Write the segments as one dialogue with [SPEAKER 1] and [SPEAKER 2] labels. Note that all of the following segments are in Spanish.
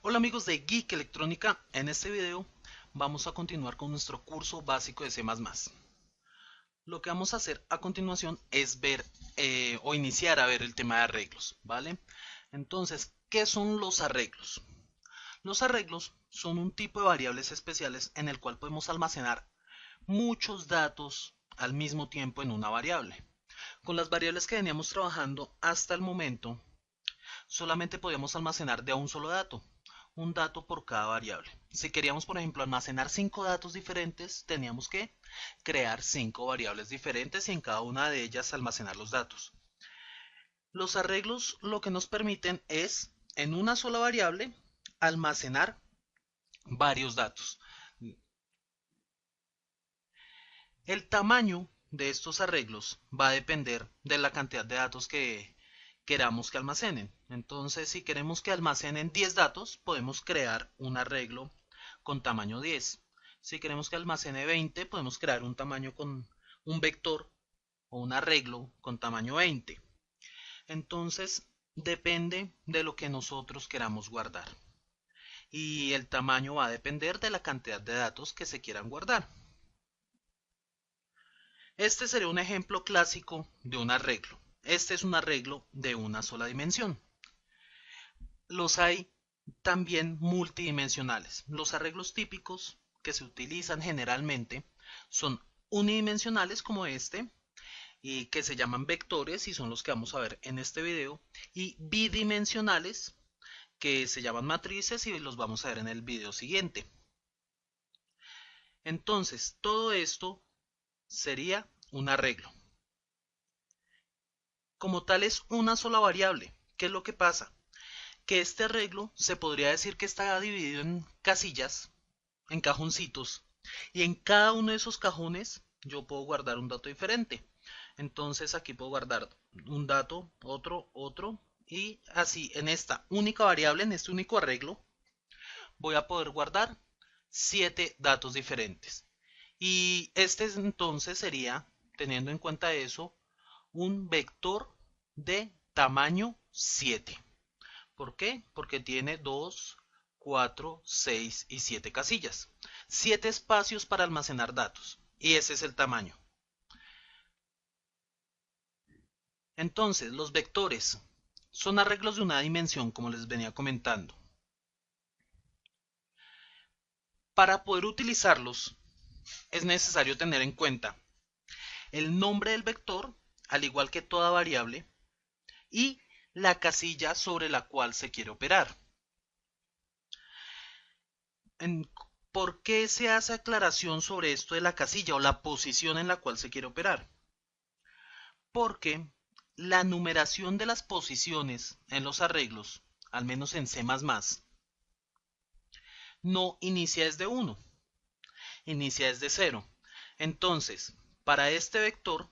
[SPEAKER 1] Hola amigos de Geek Electrónica, en este video vamos a continuar con nuestro curso básico de C++. Lo que vamos a hacer a continuación es ver o iniciar a ver el tema de arreglos, ¿vale? Entonces, ¿qué son los arreglos? Los arreglos son un tipo de variables especiales en el cual podemos almacenar muchos datos al mismo tiempo en una variable. Con las variables que veníamos trabajando hasta el momento, solamente podíamos almacenar de a un solo dato, un dato por cada variable. Si queríamos, por ejemplo, almacenar 5 datos diferentes, teníamos que crear 5 variables diferentes y en cada una de ellas almacenar los datos. Los arreglos lo que nos permiten es, en una sola variable, almacenar varios datos. El tamaño de estos arreglos va a depender de la cantidad de datos que queramos que almacenen. Entonces, si queremos que almacenen 10 datos, podemos crear un arreglo con tamaño 10. Si queremos que almacene 20, podemos crear un tamaño con un vector o un arreglo con tamaño 20. Entonces, depende de lo que nosotros queramos guardar. Y el tamaño va a depender de la cantidad de datos que se quieran guardar. Este sería un ejemplo clásico de un arreglo. Este es un arreglo de una sola dimensión. Los hay también multidimensionales. Los arreglos típicos que se utilizan generalmente son unidimensionales como este, y que se llaman vectores y son los que vamos a ver en este video, y bidimensionales que se llaman matrices y los vamos a ver en el video siguiente. Entonces, todo esto sería un arreglo. Como tal es una sola variable. ¿Qué es lo que pasa? Que este arreglo se podría decir que está dividido en casillas, en cajoncitos, y en cada uno de esos cajones yo puedo guardar un dato diferente. Entonces aquí puedo guardar un dato, otro, y así en esta única variable, en este único arreglo, voy a poder guardar 7 datos diferentes. Y este entonces sería, teniendo en cuenta eso, un vector de tamaño 7. ¿Por qué? Porque tiene 2, 4, 6 y 7 casillas. 7 espacios para almacenar datos. Y ese es el tamaño. Entonces, los vectores son arreglos de una dimensión, como les venía comentando. Para poder utilizarlos, es necesario tener en cuenta el nombre del vector, al igual que toda variable, y la casilla sobre la cual se quiere operar. ¿Por qué se hace aclaración sobre esto de la casilla o la posición en la cual se quiere operar? Porque la numeración de las posiciones en los arreglos, al menos en C++, no inicia desde 1, inicia desde 0. Entonces, para este vector,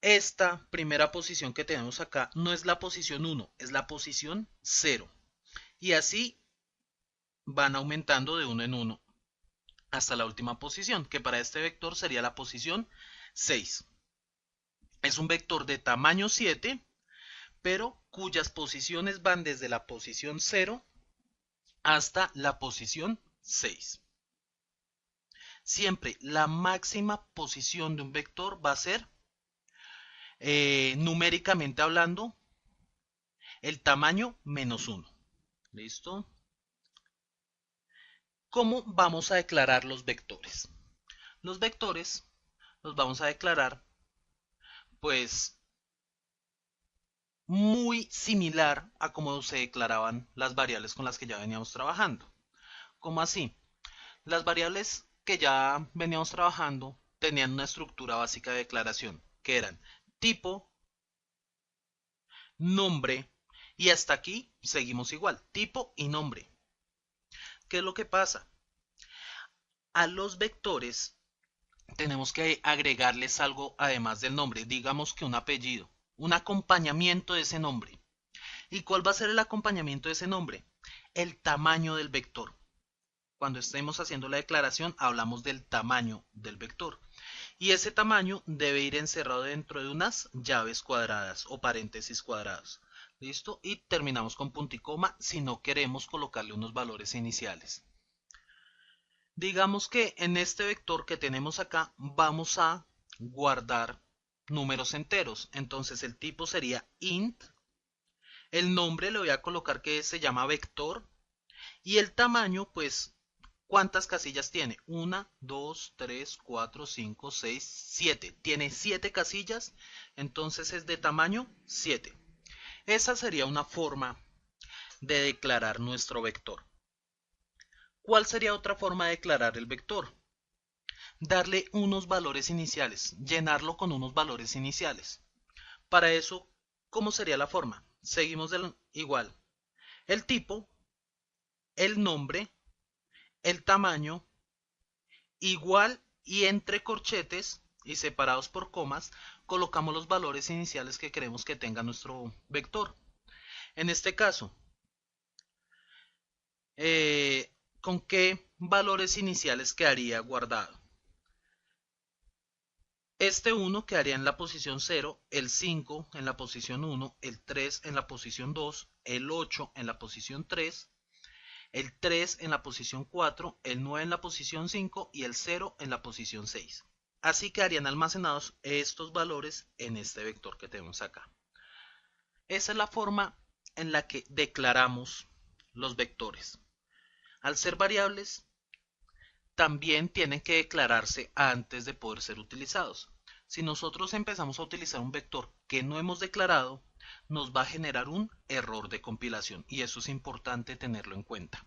[SPEAKER 1] esta primera posición que tenemos acá no es la posición 1, es la posición 0. Y así van aumentando de 1 en 1 hasta la última posición, que para este vector sería la posición 6. Es un vector de tamaño 7, pero cuyas posiciones van desde la posición 0 hasta la posición 6. Siempre la máxima posición de un vector va a ser, numéricamente hablando, el tamaño menos 1. ¿Listo? ¿Cómo vamos a declarar los vectores? Los vectores los vamos a declarar pues muy similar a como se declaraban las variables con las que ya veníamos trabajando. ¿Cómo así? Las variables que ya veníamos trabajando tenían una estructura básica de declaración, que eran tipo, nombre, y hasta aquí seguimos igual, tipo y nombre. ¿Qué es lo que pasa? A los vectores tenemos que agregarles algo además del nombre, digamos que un apellido, un acompañamiento de ese nombre. ¿Y cuál va a ser el acompañamiento de ese nombre? El tamaño del vector. Cuando estemos haciendo la declaración hablamos del tamaño del vector. Y ese tamaño debe ir encerrado dentro de unas llaves cuadradas o paréntesis cuadrados. ¿Listo? Y terminamos con punto y coma si no queremos colocarle unos valores iniciales. Digamos que en este vector que tenemos acá vamos a guardar números enteros. Entonces el tipo sería int. El nombre le voy a colocar que se llama vector. Y el tamaño, pues, ¿cuántas casillas tiene? 1, 2, 3, 4, 5, 6, 7. Tiene 7 casillas, entonces es de tamaño 7. Esa sería una forma de declarar nuestro vector. ¿Cuál sería otra forma de declarar el vector? Darle unos valores iniciales, llenarlo con unos valores iniciales. Para eso, ¿cómo sería la forma? Seguimos igual. El tipo, el nombre, el tamaño, igual y entre corchetes y separados por comas, colocamos los valores iniciales que queremos que tenga nuestro vector. En este caso, ¿con qué valores iniciales quedaría guardado? Este 1 quedaría en la posición 0, el 5 en la posición 1, el 3 en la posición 2, el 8 en la posición 3, el 3 en la posición 4, el 9 en la posición 5 y el 0 en la posición 6. Así quedarían almacenados estos valores en este vector que tenemos acá. Esa es la forma en la que declaramos los vectores. Al ser variables, también tienen que declararse antes de poder ser utilizados. Si nosotros empezamos a utilizar un vector que no hemos declarado, nos va a generar un error de compilación y eso es importante tenerlo en cuenta.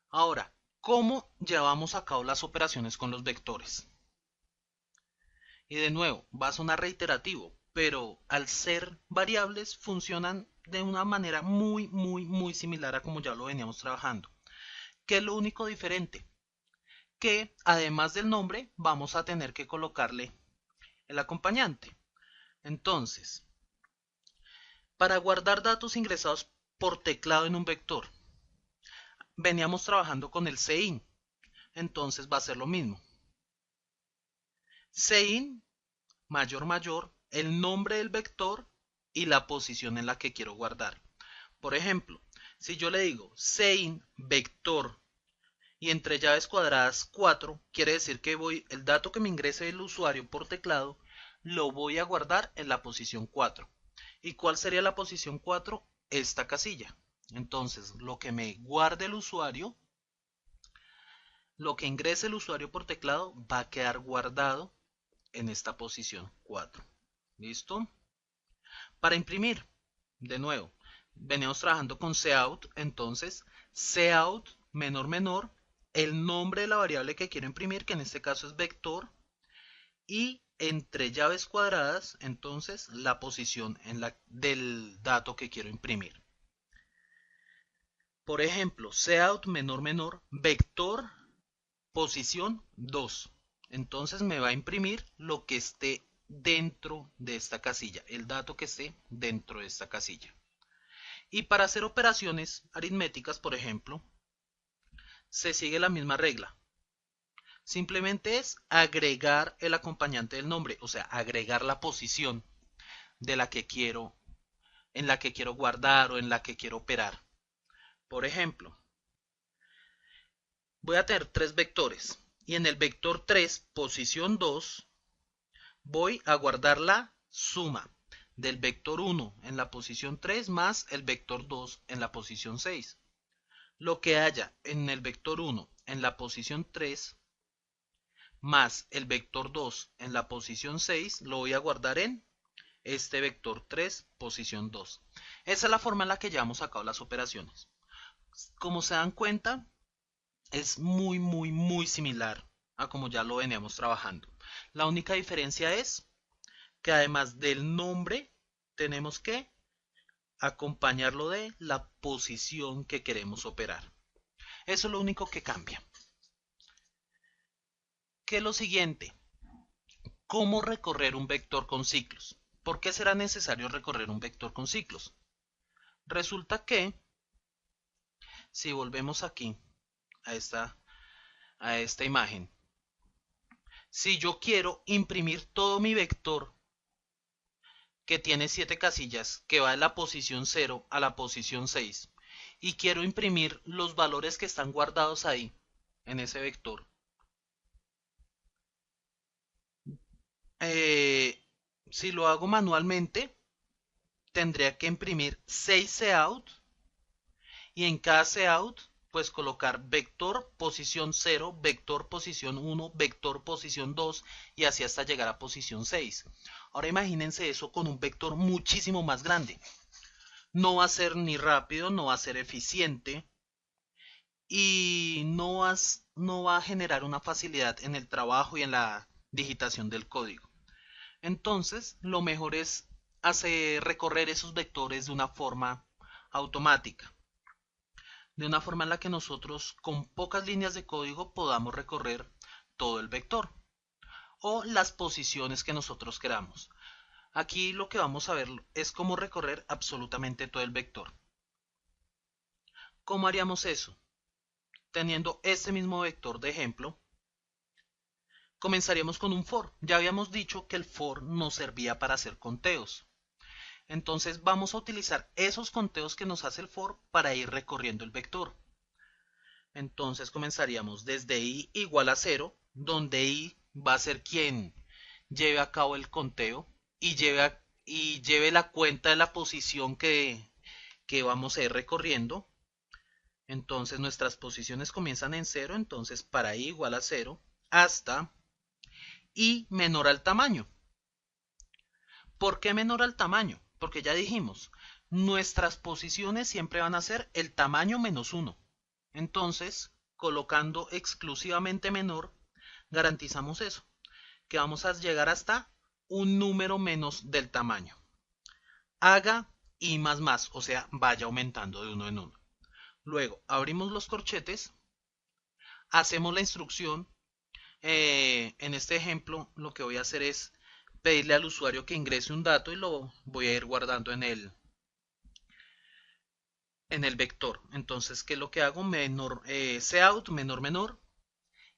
[SPEAKER 1] Ahora, ¿cómo llevamos a cabo las operaciones con los vectores? Y de nuevo, va a sonar reiterativo, pero al ser variables funcionan de una manera muy similar a como ya lo veníamos trabajando. ¿Qué es lo único diferente? Que además del nombre vamos a tener que colocarle el acompañante. Entonces, para guardar datos ingresados por teclado en un vector, veníamos trabajando con el cin, entonces va a ser lo mismo. Cin mayor, el nombre del vector y la posición en la que quiero guardar. Por ejemplo, si yo le digo cin vector y entre llaves cuadradas 4, quiere decir que el dato que me ingrese el usuario por teclado lo voy a guardar en la posición 4. ¿Y cuál sería la posición 4? Esta casilla. Entonces, lo que me guarde el usuario, lo que ingrese el usuario por teclado va a quedar guardado en esta posición 4. ¿Listo? Para imprimir, de nuevo, venimos trabajando con cout, entonces cout menor, el nombre de la variable que quiero imprimir, que en este caso es vector, y entre llaves cuadradas, entonces la posición del dato que quiero imprimir. Por ejemplo, cout menor, vector, posición 2. Entonces me va a imprimir lo que esté dentro de esta casilla, el dato que esté dentro de esta casilla. Y para hacer operaciones aritméticas, por ejemplo, se sigue la misma regla. Simplemente es agregar el acompañante del nombre, o sea, agregar la posición de la que quiero, en la que quiero guardar o en la que quiero operar. Por ejemplo, voy a tener tres vectores y en el vector 3, posición 2, voy a guardar la suma del vector 1 en la posición 3 más el vector 2 en la posición 6. Lo que haya en el vector 1 en la posición 3 más el vector 2 en la posición 6 lo voy a guardar en este vector 3 posición 2. Esa es la forma en la que llevamos a cabo las operaciones. Como se dan cuenta, es muy similar a como ya lo veníamos trabajando. La única diferencia es que además del nombre tenemos que acompañarlo de la posición que queremos operar. Eso es lo único que cambia. ¿Qué es lo siguiente? ¿Cómo recorrer un vector con ciclos? ¿Por qué será necesario recorrer un vector con ciclos? Resulta que, si volvemos aquí a esta imagen, si yo quiero imprimir todo mi vector que tiene 7 casillas, que va de la posición 0 a la posición 6, y quiero imprimir los valores que están guardados ahí, en ese vector. Eh, si lo hago manualmente, tendría que imprimir 6 cout y en cada cout pues colocar vector posición 0, vector posición 1, vector posición 2 y así hasta llegar a posición 6. Ahora imagínense eso con un vector muchísimo más grande. No va a ser ni rápido, no va a ser eficiente y no va a generar una facilidad en el trabajo y en la digitación del código. Entonces, lo mejor es hacer recorrer esos vectores de una forma automática, de una forma en la que nosotros con pocas líneas de código podamos recorrer todo el vector o las posiciones que nosotros queramos. Aquí lo que vamos a ver es cómo recorrer absolutamente todo el vector. ¿Cómo haríamos eso? Teniendo este mismo vector de ejemplo, comenzaríamos con un for. Ya habíamos dicho que el for nos servía para hacer conteos. Entonces vamos a utilizar esos conteos que nos hace el for para ir recorriendo el vector. Entonces comenzaríamos desde i igual a 0, donde i va a ser quien lleve a cabo el conteo y lleve la cuenta de la posición que vamos a ir recorriendo. Entonces nuestras posiciones comienzan en 0, entonces para i igual a 0 hasta i menor al tamaño. ¿Por qué menor al tamaño? Porque ya dijimos, nuestras posiciones siempre van a ser el tamaño menos 1. Entonces, colocando exclusivamente menor, garantizamos eso, que vamos a llegar hasta un número menos del tamaño. Haga i más más, o sea, vaya aumentando de uno en uno. Luego, abrimos los corchetes, hacemos la instrucción. En este ejemplo, lo que voy a hacer es pedirle al usuario que ingrese un dato y lo voy a ir guardando en el vector. Entonces, ¿qué es lo que hago? Cout menor menor,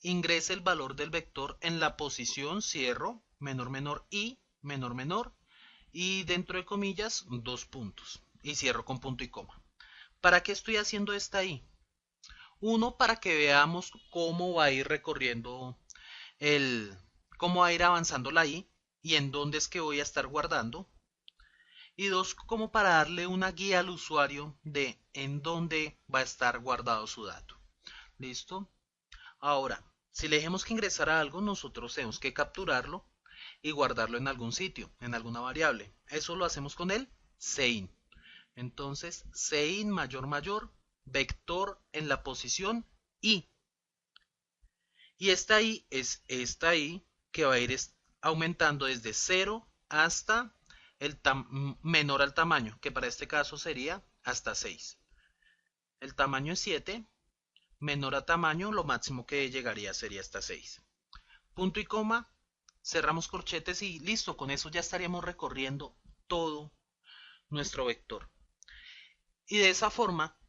[SPEAKER 1] ingrese el valor del vector en la posición, cierro, menor menor y menor menor, y dentro de comillas, dos puntos, y cierro con punto y coma. ¿Para qué estoy haciendo esta i? Uno, para que veamos cómo va a ir recorriendo el, cómo va a ir avanzando la i y en dónde es que voy a estar guardando. Y dos, como para darle una guía al usuario de en dónde va a estar guardado su dato. ¿Listo? Ahora, si le dejemos que ingresara algo, nosotros tenemos que capturarlo y guardarlo en algún sitio, en alguna variable. Eso lo hacemos con el sein. Entonces, sein mayor mayor, vector en la posición i. Y esta i es esta i que va a ir aumentando desde 0 hasta el menor al tamaño, que para este caso sería hasta 6. El tamaño es 7, menor a tamaño, lo máximo que llegaría sería hasta 6. Punto y coma, cerramos corchetes y listo, con eso ya estaríamos recorriendo todo nuestro vector. Y de esa forma,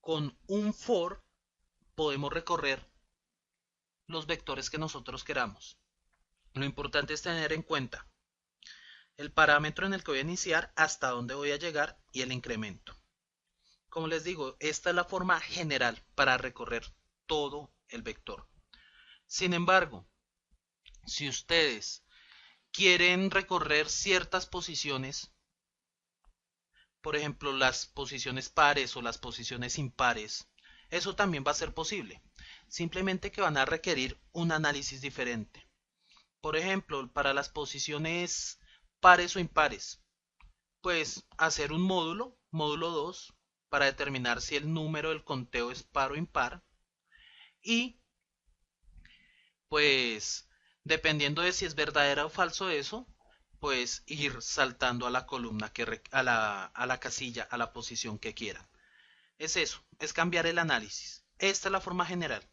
[SPEAKER 1] con un for, podemos recorrer los vectores que nosotros queramos. Lo importante es tener en cuenta el parámetro en el que voy a iniciar, hasta dónde voy a llegar y el incremento. Como les digo, esta es la forma general para recorrer todo el vector. Sin embargo, si ustedes quieren recorrer ciertas posiciones, por ejemplo las posiciones pares o las posiciones impares, eso también va a ser posible. Simplemente que van a requerir un análisis diferente. Por ejemplo, para las posiciones pares o impares, pues hacer un módulo 2, para determinar si el número del conteo es par o impar. Y pues dependiendo de si es verdadera o falso eso, pues ir saltando a la columna, a la casilla, a la posición que quieran. Es eso, es cambiar el análisis. Esta es la forma general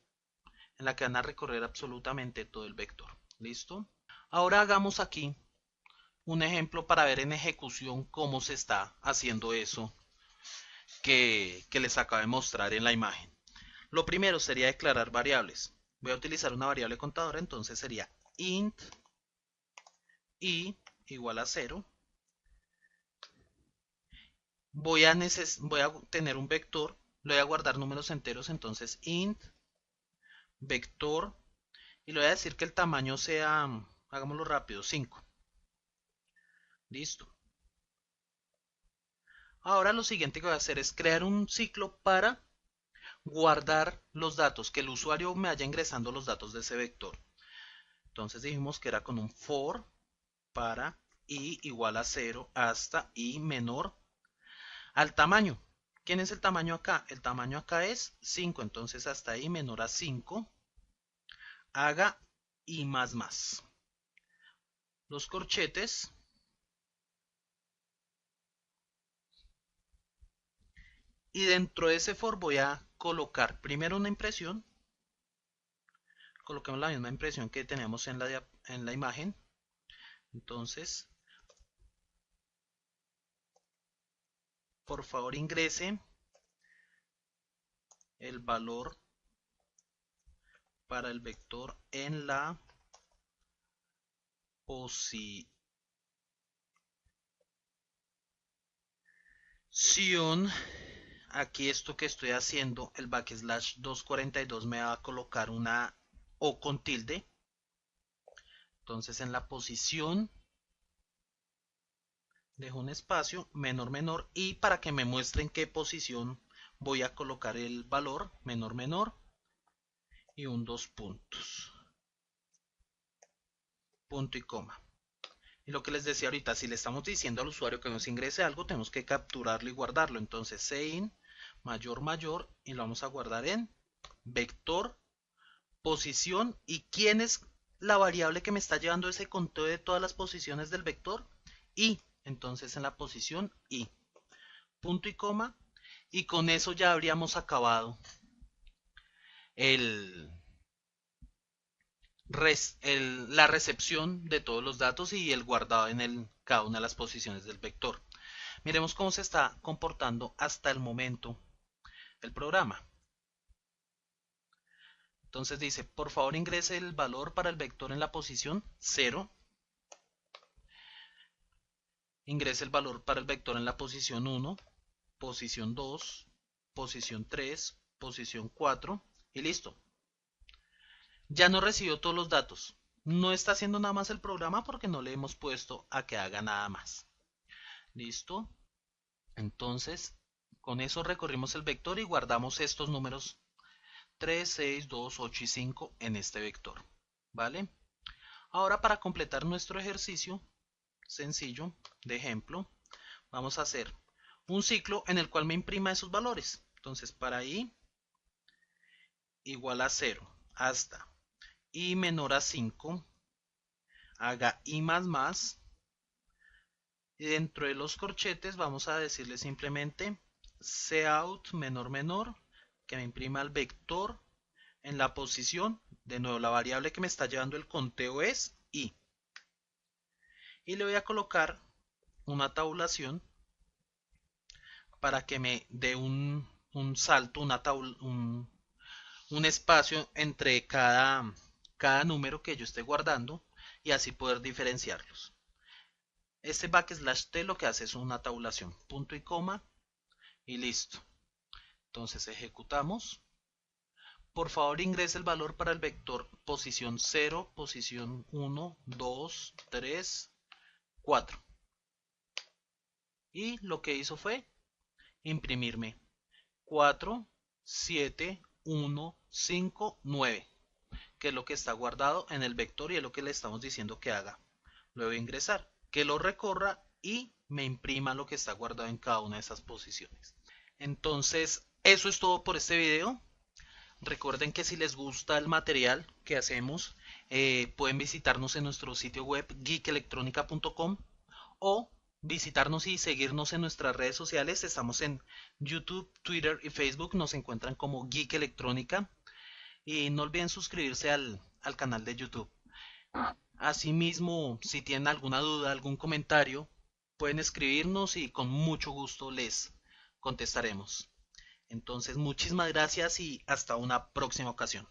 [SPEAKER 1] en la que van a recorrer absolutamente todo el vector. ¿Listo? Ahora hagamos aquí un ejemplo para ver en ejecución cómo se está haciendo eso que les acabo de mostrar en la imagen. Lo primero sería declarar variables. Voy a utilizar una variable contadora, entonces sería int i igual a 0. voy a tener un vector, le voy a guardar números enteros, entonces int vector, y le voy a decir que el tamaño sea, hagámoslo rápido, 5. Listo. Ahora lo siguiente que voy a hacer es crear un ciclo para guardar los datos, que el usuario me vaya ingresando los datos de ese vector. Entonces dijimos que era con un for para i igual a 0 hasta i menor al tamaño. ¿Quién es el tamaño acá? El tamaño acá es 5, entonces hasta i menor a 5 haga i más más. Los corchetes. Y dentro de ese for voy a colocar primero una impresión. Coloquemos la misma impresión que tenemos en la imagen. Entonces, por favor ingrese el valor para el vector en la posición. Aquí esto que estoy haciendo, el backslash 242 me va a colocar una O con tilde. Entonces en la posición dejo un espacio menor menor y para que me muestre en qué posición voy a colocar el valor menor menor y un dos puntos, punto y coma. Y lo que les decía ahorita, si le estamos diciendo al usuario que nos ingrese algo, tenemos que capturarlo y guardarlo. Entonces sein mayor mayor y lo vamos a guardar en vector posición. ¿Y quién es la variable que me está llevando ese conteo de todas las posiciones del vector? Y entonces en la posición i, punto y coma, y con eso ya habríamos acabado el, la recepción de todos los datos y el guardado en cada una de las posiciones del vector. Miremos cómo se está comportando hasta el momento el programa. Entonces dice, por favor ingrese el valor para el vector en la posición 0. Ingrese el valor para el vector en la posición 1, posición 2, posición 3, posición 4 y listo. Ya no recibió todos los datos. No está haciendo nada más el programa porque no le hemos puesto a que haga nada más. Listo. Entonces, con eso recorrimos el vector y guardamos estos números 3, 6, 2, 8 y 5 en este vector. ¿Vale? Ahora para completar nuestro ejercicio sencillo de ejemplo, vamos a hacer un ciclo en el cual me imprima esos valores. Entonces, para i igual a 0 hasta i menor a 5 haga i más más. Y dentro de los corchetes vamos a decirle simplemente cout menor menor, que me imprima el vector en la posición. De nuevo, la variable que me está llevando el conteo es i. Y le voy a colocar una tabulación para que me dé un salto, un espacio entre cada número que yo esté guardando y así poder diferenciarlos. Este backslash t lo que hace es una tabulación, punto y coma y listo. Entonces ejecutamos. Por favor ingrese el valor para el vector posición 0, posición 1, 2, 3, 4. Y lo que hizo fue imprimirme 4, 7, 1, 5, 9, que es lo que está guardado en el vector y es lo que le estamos diciendo que haga. Luego ingresar, que lo recorra y me imprima lo que está guardado en cada una de esas posiciones. Entonces, eso es todo por este video. Recuerden que si les gusta el material que hacemos, pueden visitarnos en nuestro sitio web geekelectronica.com o visitarnos y seguirnos en nuestras redes sociales. Estamos en YouTube, Twitter y Facebook. Nos encuentran como Geek Electrónica. Y no olviden suscribirse al canal de YouTube. Asimismo, si tienen alguna duda, algún comentario, pueden escribirnos y con mucho gusto les contestaremos. Entonces, muchísimas gracias y hasta una próxima ocasión.